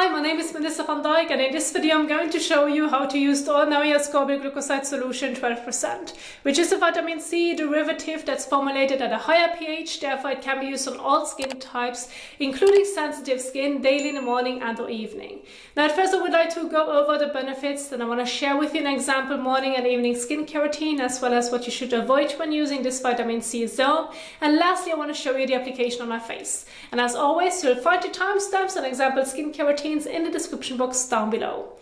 Hi, my name is Melissa van Dijk, and in this video I'm going to show you how to use the Ordinary Ascorbyl Glucoside Solution 12%, which is a vitamin C derivative that's formulated at a higher pH, therefore it can be used on all skin types, including sensitive skin, daily in the morning and or evening. Now at first I would like to go over the benefits, then I want to share with you an example morning and evening skincare routine, as well as what you should avoid when using this vitamin C serum, and lastly I want to show you the application on my face. And as always, you'll find the timestamps and example skincare routines in the description box down below.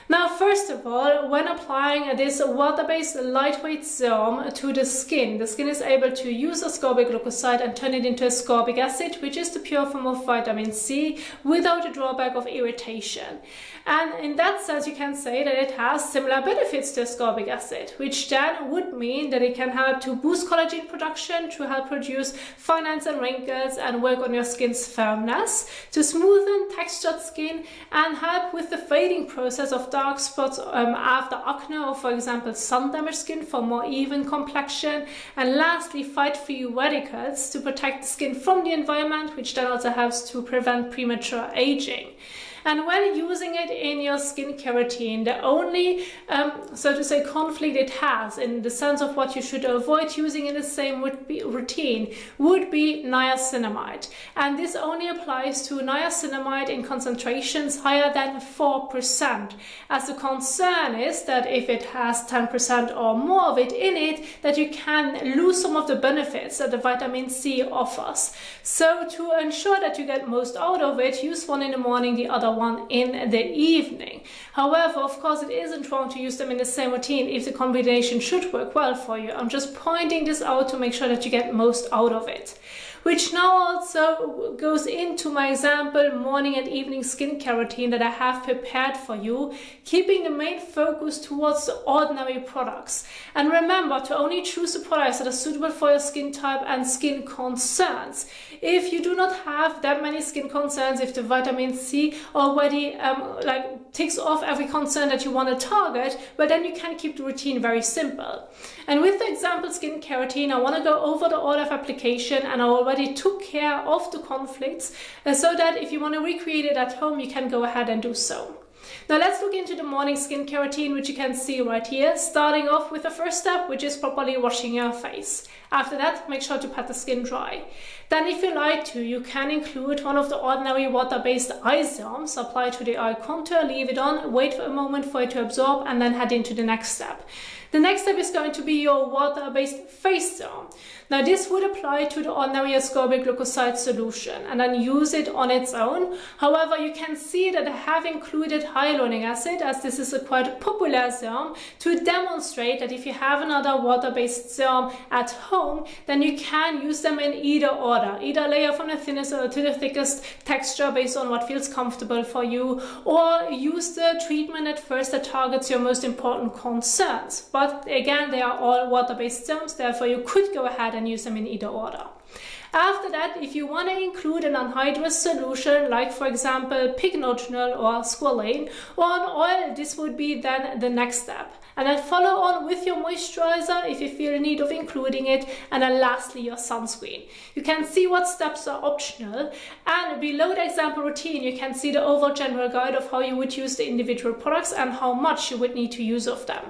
Now, first of all, when applying this water-based lightweight serum to the skin is able to use ascorbyl glucoside and turn it into ascorbic acid, which is the pure form of vitamin C, without the drawback of irritation. And in that sense, you can say that it has similar benefits to ascorbic acid, which then would mean that it can help to boost collagen production, to help reduce fine lines and wrinkles, and work on your skin's firmness, to smoothen textured skin, and help with the fading process of dark spots after acne or, for example, sun-damaged skin for more even complexion, and lastly, fight free radicals to protect the skin from the environment, which then also helps to prevent premature aging. And when using it in your skincare routine, the only, so to say, conflict it has in the sense of what you should avoid using in the same routine would be niacinamide. And this only applies to niacinamide in concentrations higher than 4%, as the concern is that if it has 10% or more of it in it, that you can lose some of the benefits that the vitamin C offers. So to ensure that you get most out of it, use one in the morning, the other one in the evening. However, of course, it isn't wrong to use them in the same routine if the combination should work well for you. I'm just pointing this out to make sure that you get most out of it. Which now also goes into my example morning and evening skincare routine that I have prepared for you, keeping the main focus towards the ordinary products. And remember to only choose the products that are suitable for your skin type and skin concerns. If you do not have that many skin concerns, if the vitamin C already ticks off every concern that you want to target, well then you can keep the routine very simple. And with the example skincare routine, I want to go over the order of application, and I already took care of the conflicts so that if you want to recreate it at home, you can go ahead and do so. Now let's look into the morning skincare routine, which you can see right here, starting off with the first step, which is properly washing your face. After that, make sure to pat the skin dry. Then if you like to, you can include one of the ordinary water-based eye serums, apply to the eye contour, leave it on, wait for a moment for it to absorb, and then head into the next step. The next step is going to be your water-based face serum. Now this would apply to the Ordinary Ascorbyl Glucoside Solution and then use it on its own. However, you can see that I have included hyaluronic acid, as this is a quite popular serum, to demonstrate that if you have another water-based serum at home, then you can use them in either order. Either layer from the thinnest to the thickest texture based on what feels comfortable for you, or use the treatment at first that targets your most important concerns. But again, they are all water-based serums, therefore you could go ahead and use them in either order. After that, if you want to include an anhydrous solution, like for example pycnogenol or squalane, or an oil, this would be then the next step. And then follow on with your moisturizer if you feel the need of including it, and then lastly your sunscreen. You can see what steps are optional, and below the example routine you can see the overall general guide of how you would use the individual products and how much you would need to use of them.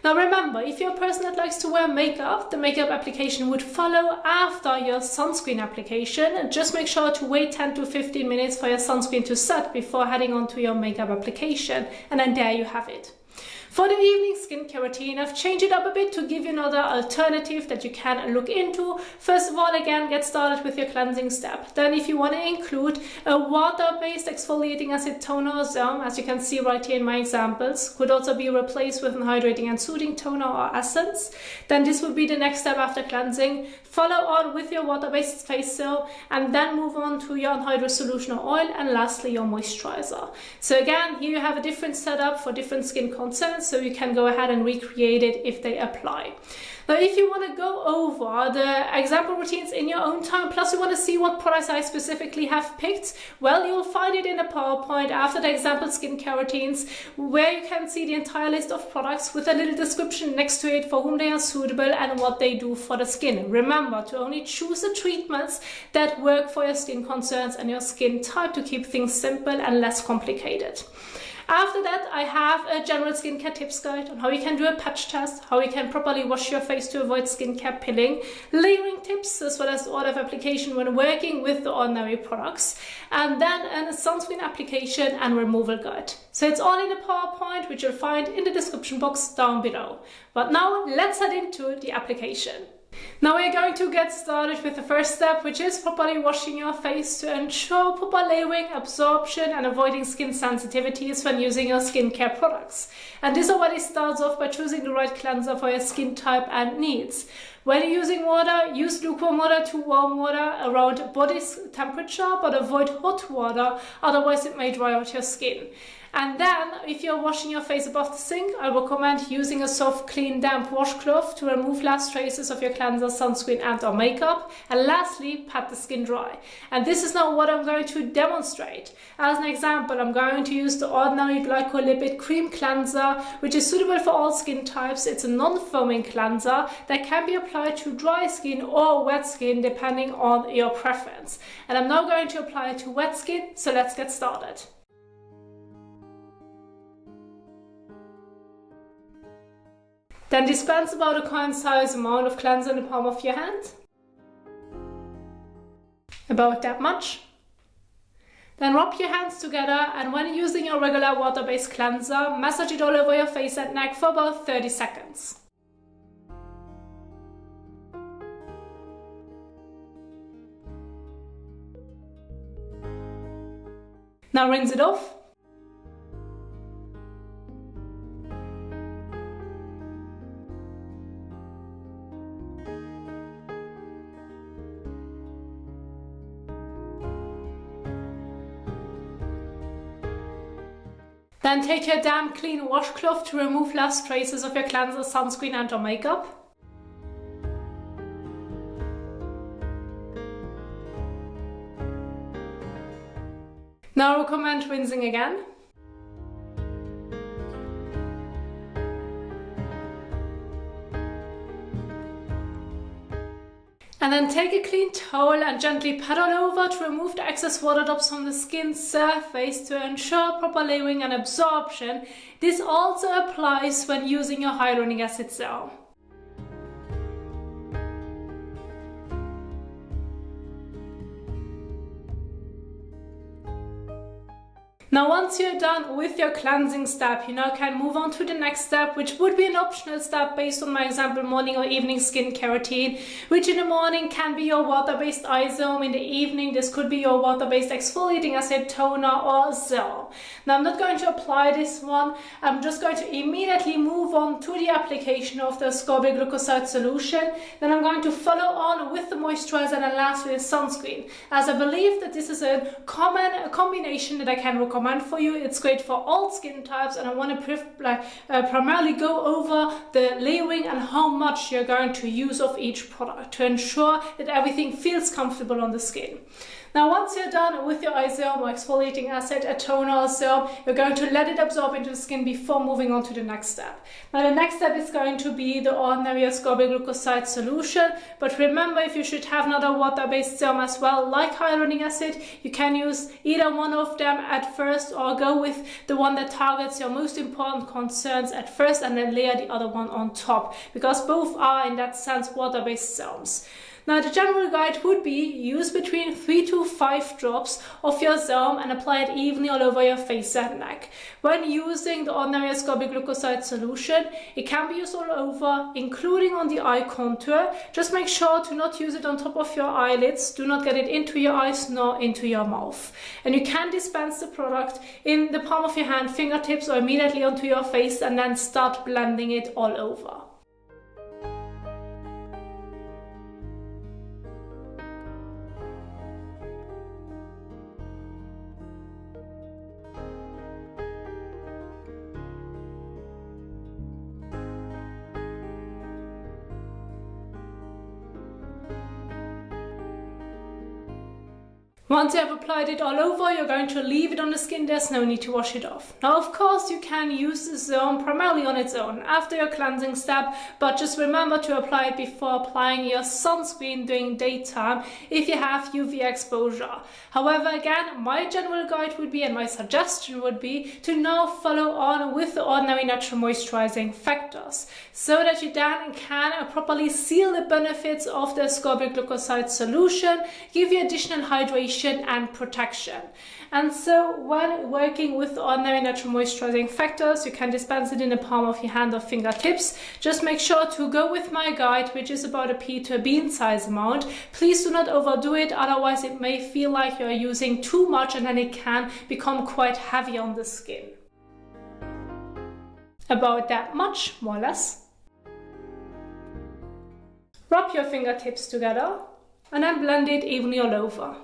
Now remember, if you're a person that likes to wear makeup, the makeup application would follow after your sunscreen application, and just make sure to wait 10 to 15 minutes for your sunscreen to set before heading on to your makeup application, and then there you have it. For the evening skincare routine, I've changed it up a bit to give you another alternative that you can look into. First of all, again, get started with your cleansing step. Then if you want to include a water-based exfoliating acid toner or serum, as you can see right here in my examples, could also be replaced with an hydrating and soothing toner or essence, then this would be the next step after cleansing. Follow on with your water-based face serum, and then move on to your anhydrous solution or oil, and lastly your moisturizer. So again, here you have a different setup for different skin concerns. so you can go ahead and recreate it if they apply. Now, if you want to go over the example routines in your own time, plus you want to see what products I specifically have picked, well, you'll find it in a PowerPoint after the example skincare routines, where you can see the entire list of products with a little description next to it for whom they are suitable and what they do for the skin. Remember to only choose the treatments that work for your skin concerns and your skin type to keep things simple and less complicated. After that, I have a general skincare tips guide on how you can do a patch test, how you can properly wash your face to avoid skincare pilling, layering tips, as well as the order of application when working with the Ordinary products, and then a sunscreen application and removal guide. So it's all in the PowerPoint, which you'll find in the description box down below. But now let's head into the application. Now we're going to get started with the first step, which is properly washing your face to ensure proper layering, absorption and avoiding skin sensitivities when using your skincare products. And this already starts off by choosing the right cleanser for your skin type and needs. When you're using water, use lukewarm water to warm water around body temperature, but avoid hot water, otherwise it may dry out your skin. And then, if you're washing your face above the sink, I recommend using a soft, clean, damp washcloth to remove last traces of your cleanser, sunscreen and or makeup. And lastly, pat the skin dry. And this is now what I'm going to demonstrate. As an example, I'm going to use the Ordinary Glycolipid Cream Cleanser, which is suitable for all skin types. It's a non-foaming cleanser that can be applied to dry skin or wet skin, depending on your preference. And I'm now going to apply it to wet skin, so let's get started. Then dispense about a coin-sized amount of cleanser in the palm of your hand. About that much. Then rub your hands together, and when using your regular water-based cleanser, massage it all over your face and neck for about 30 seconds. Now rinse it off. Then take your damp clean washcloth to remove last traces of your cleanser, sunscreen and or makeup. Now I recommend rinsing again. And then take a clean towel and gently pat all over to remove the excess water drops from the skin surface to ensure proper layering and absorption. This also applies when using your hyaluronic acid serum. Now once you're done with your cleansing step, you now can move on to the next step, which would be an optional step based on my example morning or evening skincare routine, which in the morning can be your water-based eye serum, in the evening this could be your water-based exfoliating acid toner or serum. Now I'm not going to apply this one, I'm just going to immediately move on to the application of the Ascorbyl Glucoside Solution. Then I'm going to follow on with the moisturizer and lastly the sunscreen, as I believe that this is a common combination that I can recommend for you. It's great for all skin types, and I want to primarily go over the layering and how much you're going to use of each product to ensure that everything feels comfortable on the skin. Now once you're done with your eye serum or exfoliating acid, a toner or serum, you're going to let it absorb into the skin before moving on to the next step. Now the next step is going to be the Ordinary Ascorbyl Glucoside Solution, but remember, if you should have another water-based serum as well, like hyaluronic acid, you can use either one of them at first or go with the one that targets your most important concerns at first and then layer the other one on top, because both are in that sense water-based serums. Now the general guide would be use between 3 to 5 drops of your serum and apply it evenly all over your face and neck. When using the Ordinary Ascorbyl Glucoside Solution, it can be used all over, including on the eye contour. Just make sure to not use it on top of your eyelids, do not get it into your eyes nor into your mouth. And you can dispense the product in the palm of your hand, fingertips or immediately onto your face and then start blending it all over. Once you have applied it all over, you're going to leave it on the skin. There's no need to wash it off. Now, of course, you can use the serum primarily on its own after your cleansing step, but just remember to apply it before applying your sunscreen during daytime if you have UV exposure. However, again, my general guide would be, and my suggestion would be, to now follow on with the Ordinary Natural Moisturizing factors so that you then can properly seal the benefits of the ascorbyl glucoside solution, give you additional hydration and protection. And so when working with the Ordinary Natural Moisturizing factors, you can dispense it in the palm of your hand or fingertips. Just make sure to go with my guide, which is about a pea to a bean size amount. Please do not overdo it, otherwise it may feel like you're using too much and then it can become quite heavy on the skin. About that much, more or less. Rub your fingertips together and then blend it evenly all over.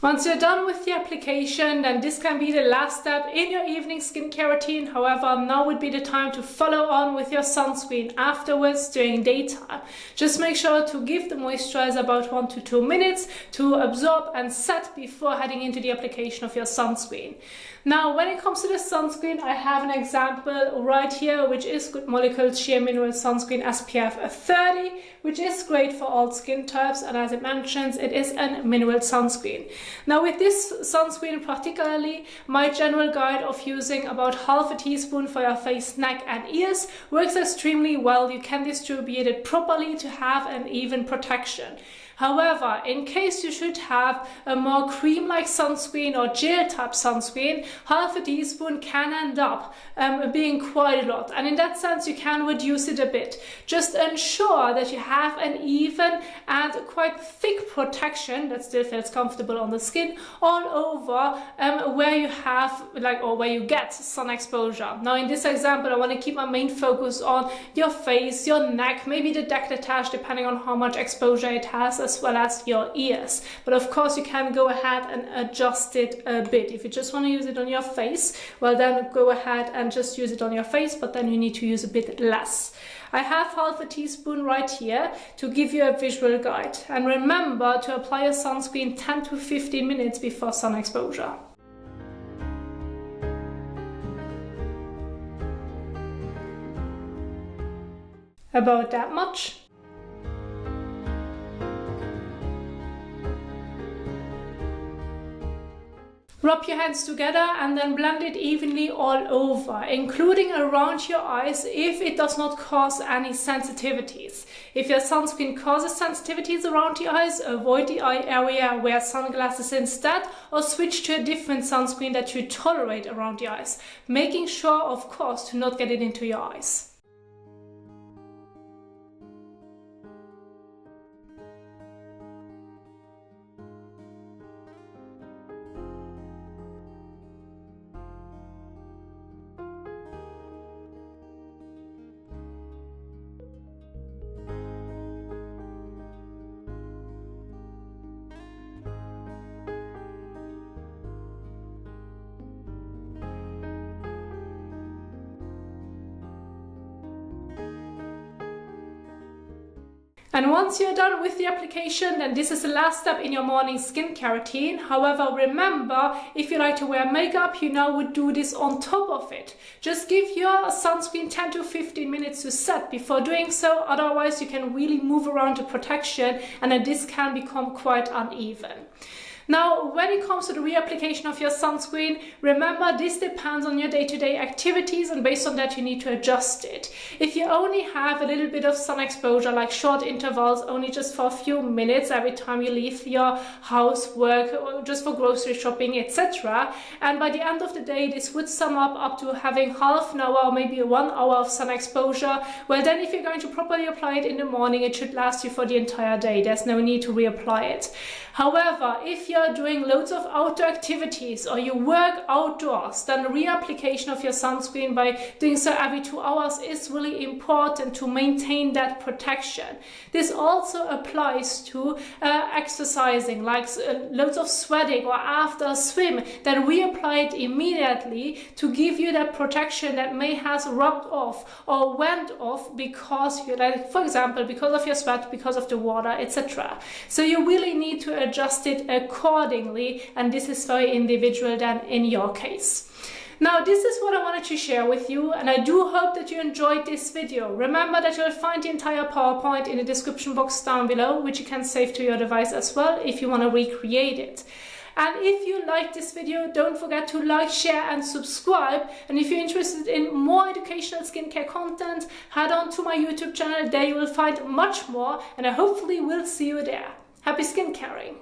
Once you're done with the application, then this can be the last step in your evening skincare routine. However, now would be the time to follow on with your sunscreen afterwards during daytime. Just make sure to give the moisturizer about 1 to 2 minutes to absorb and set before heading into the application of your sunscreen. Now, when it comes to the sunscreen, I have an example right here, which is Good Molecules Sheer Mineral Sunscreen SPF 30, which is great for all skin types, and as it mentions, it is a mineral sunscreen. Now, with this sunscreen particularly, my general guide of using about half a teaspoon for your face, neck and ears works extremely well. You can distribute it properly to have an even protection. However, in case you should have a more cream-like sunscreen or gel-type sunscreen, half a teaspoon can end up being quite a lot. And in that sense, you can reduce it a bit. Just ensure that you have an even and quite thick protection that still feels comfortable on the skin all over where you have, or where you get sun exposure. Now, in this example, I want to keep my main focus on your face, your neck, maybe the décolletage, depending on how much exposure it has, as well as your ears. But of course, you can go ahead and adjust it a bit. If you just want to use it on your face, well, then go ahead and just use it on your face, but then you need to use a bit less. I have half a teaspoon right here to give you a visual guide. And remember to apply your sunscreen 10 to 15 minutes before sun exposure. About that much. Rub your hands together and then blend it evenly all over, including around your eyes if it does not cause any sensitivities. If your sunscreen causes sensitivities around the eyes, avoid the eye area, wear sunglasses instead, or switch to a different sunscreen that you tolerate around the eyes, making sure, of course, to not get it into your eyes. And once you're done with the application, then this is the last step in your morning skincare routine. However, remember, if you like to wear makeup, you now would do this on top of it. Just give your sunscreen 10 to 15 minutes to set before doing so. Otherwise, you can really move around the protection and then this can become quite uneven. Now, when it comes to the reapplication of your sunscreen, remember this depends on your day-to-day activities, and based on that you need to adjust it. If you only have a little bit of sun exposure, like short intervals, only just for a few minutes every time you leave your house, work, or just for grocery shopping, etc., and by the end of the day this would sum up to having half an hour or maybe 1 hour of sun exposure, well then if you're going to properly apply it in the morning, it should last you for the entire day. There's no need to reapply it. However, if you're you're doing loads of outdoor activities or you work outdoors, then reapplication of your sunscreen by doing so every 2 hours is really important to maintain that protection. This also applies to exercising, like loads of sweating or after a swim, then reapply it immediately to give you that protection that may has rubbed off or went off because you, like, for example, because of your sweat, because of the water, etc. So you really need to adjust it accordingly, and this is very individual then in your case. Now, this is what I wanted to share with you, and I do hope that you enjoyed this video. Remember that you'll find the entire PowerPoint in the description box down below, which you can save to your device as well if you want to recreate it. And if you like this video, don't forget to like, share and subscribe. And if you're interested in more educational skincare content, head on to my YouTube channel. There you will find much more, and I hopefully will see you there. Happy skin caring!